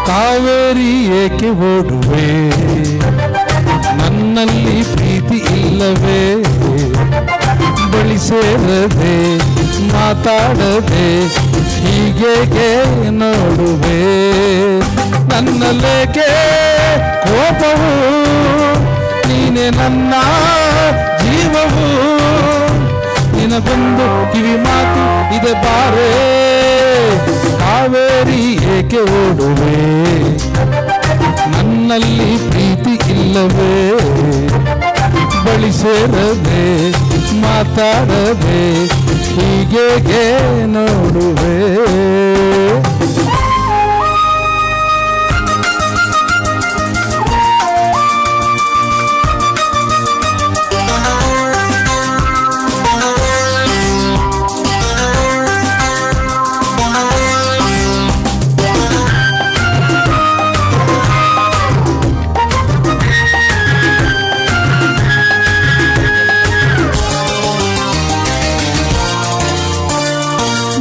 ಕಾವೇರಿ ಏಕೆ ಓಡುವೆ, ನನ್ನಲ್ಲಿ ಪ್ರೀತಿ ಇಲ್ಲವೇ, ಬಳಿ ಸೇರದೆ ಮಾತಾಡದೆ ಹೀಗೇಕೆ ನೋಡುವೆ, ನನ್ನಲ್ಲೇಕೆ ಕೋಪವು, ನೀನೆ ನನ್ನ ಜೀವವು, ನಿನಗೊಂದು ಕಿವಿ ಮಾತು ಇದೆ ಬಾರೆ, ಕಾವೇರಿ ಏಕೆ ಓಡುವೆ, ನನ್ನಲ್ಲಿ ಪ್ರೀತಿ ಇಲ್ಲವೇ, ಬಳಿ ಸೇರದೆ ಮಾತಾಡದೆ ಹೀಗೇಕೆ ನೋಡುವೆ.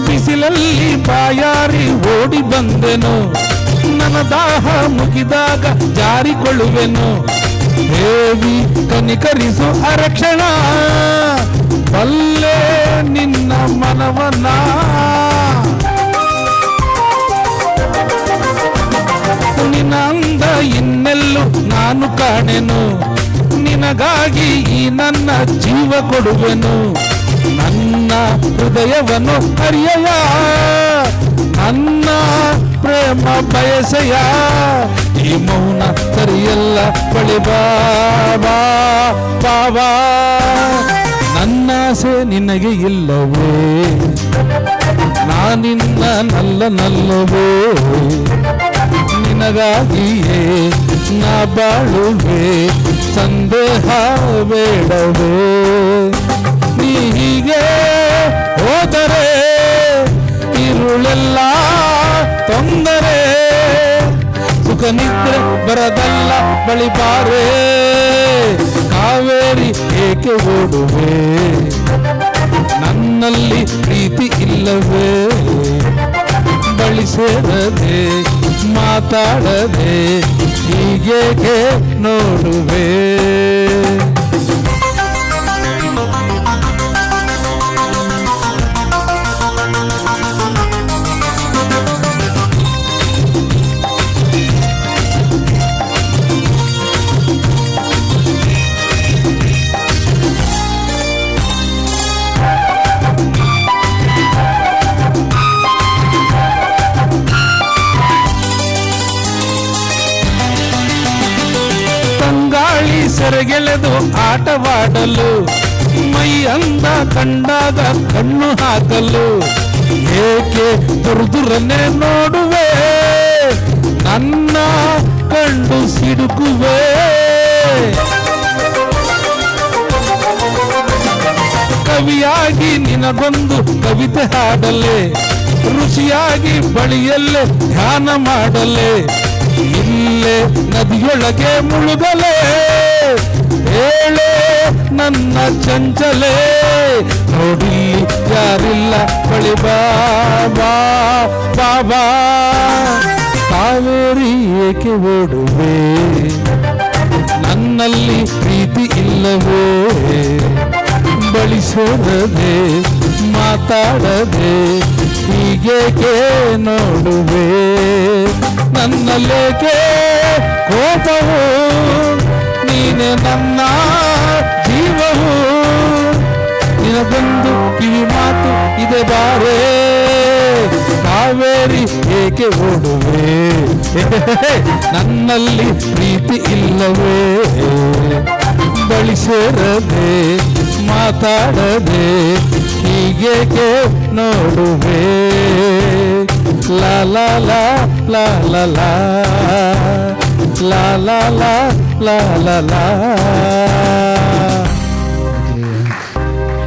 ಬಿಸಿಲಲ್ಲಿ ಬಾಯಾರಿ ಓಡಿ ಬಂದೆನು, ನನ್ನ ದಾಹ ಮುಗಿದಾಗ ಜಾರಿಕೊಳ್ಳುವೆನು, ದೇವಿ ಕನಿಕರಿಸು ಅರಕ್ಷಣ, ಬಲ್ಲೆ ನಿನ್ನ ಮನವನ್ನ, ನಿನ್ನ ಅಂದ ಇನ್ನೆಲ್ಲೂ ನಾನು ಕಾಣೆನು, ನಿನಗಾಗಿ ಈ ನನ್ನ ಜೀವ ಕೊಡುವೆನು, ನನ್ನ ಹೃದಯವನ್ನು ಹರಿಯಯ, ನನ್ನ ಪ್ರೇಮ ಬಯಸೆಯ, ಈ ಮೌನ ಸರಿಯಲ್ಲ ಬಳಿ ಬಾಬಾ ಬಾಬಾ, ನನ್ನಾಸೆ ನಿನಗೆ ಇಲ್ಲವೇ, ನಾನಿನ್ನ ನಲ್ಲವೇ, ನಿನಗಾಗಿಯೇ ನಾ ಬಾಳುವೆ, ಸಂದೇಹ ಬೇಡವೇ, ನೀ ಹೀಗೆ ಹೋದರೆ ഇരുಳೆಲ್ಲ ತೊಂದರೆ, ಸುಖ ನಿದ್ರೆ ಬರದಲ್ಲ ಬಳಿ ಬಾರೆ, ಕಾವೇರಿ ಏಕೆ ಓಡುವೆ, ನನ್ನಲ್ಲಿ ಪ್ರೀತಿ ಇಲ್ಲವೇ, ಬಳಿ ಸೇರದೆ ಮಾತಾಡದೆ ಹೀಗೇಕೆ ನೋಡುವೆ. ಸೆರೆಗೆಳೆದು ಆಟವಾಡಲು, ಮೈ ಅಂದ ಕಂಡಾಗ ಕಣ್ಣು ಹಾಕಲು, ಏಕೆ ದುರ್ದುರನ್ನೇ ನೋಡುವೆ, ನನ್ನ ಕಂಡು ಸಿಡುಕುವೆ, ಕವಿಯಾಗಿ ನಿನಗೊಂದು ಕವಿತೆ ಹಾಡಲೆ, ರುಚಿಯಾಗಿ ಬಳಿಯಲ್ಲೇ ಧ್ಯಾನ ಮಾಡಲೆ, ಇಲ್ಲೇ ನದಿಯೊಳಗೆ ಮುಳುಗಲೆ, ಹೇಳೆ ನನ್ನ ಚಂಚಲೆ, ನೋಡಿ ಯಾರಿಲ್ಲ ಬಳಿ ಬಾಬಾ ಬಾಬಾ, ಕಾವೇರಿ ಏಕೆ ಓಡುವೆ, ನನ್ನಲ್ಲಿ ಪ್ರೀತಿ ಇಲ್ಲವೇ, ಬಳಿ ಸೇರದೆ ಮಾತಾಡದೆ ಹೀಗೇಕೆ ನೋಡುವೆ, ನನ್ನಲ್ಲೇಕೆ ಕೋಪವು, ನೀನೆ ನನ್ನ ಜೀವವು, ನಿನಗೊಂದು ಕಿವಿ ಮಾತು ಇದೆ ಬಾರೆ, ಕಾವೇರಿ ಏಕೆ ಓಡುವೆ, ನನ್ನಲ್ಲಿ ಪ್ರೀತಿ ಇಲ್ಲವೇ, ಬಳಿ ಸೇರದೆ ಮಾತಾಡದೆ ಹೀಗೇಕೆ ನೋಡುವೆ, ಲಾ ಲಾ ಲಾ ಲಾ ಲಾ ಲಾ ಲಾ ಲಾ ಲಾ ಲಾ ಲಾ ಲಾ.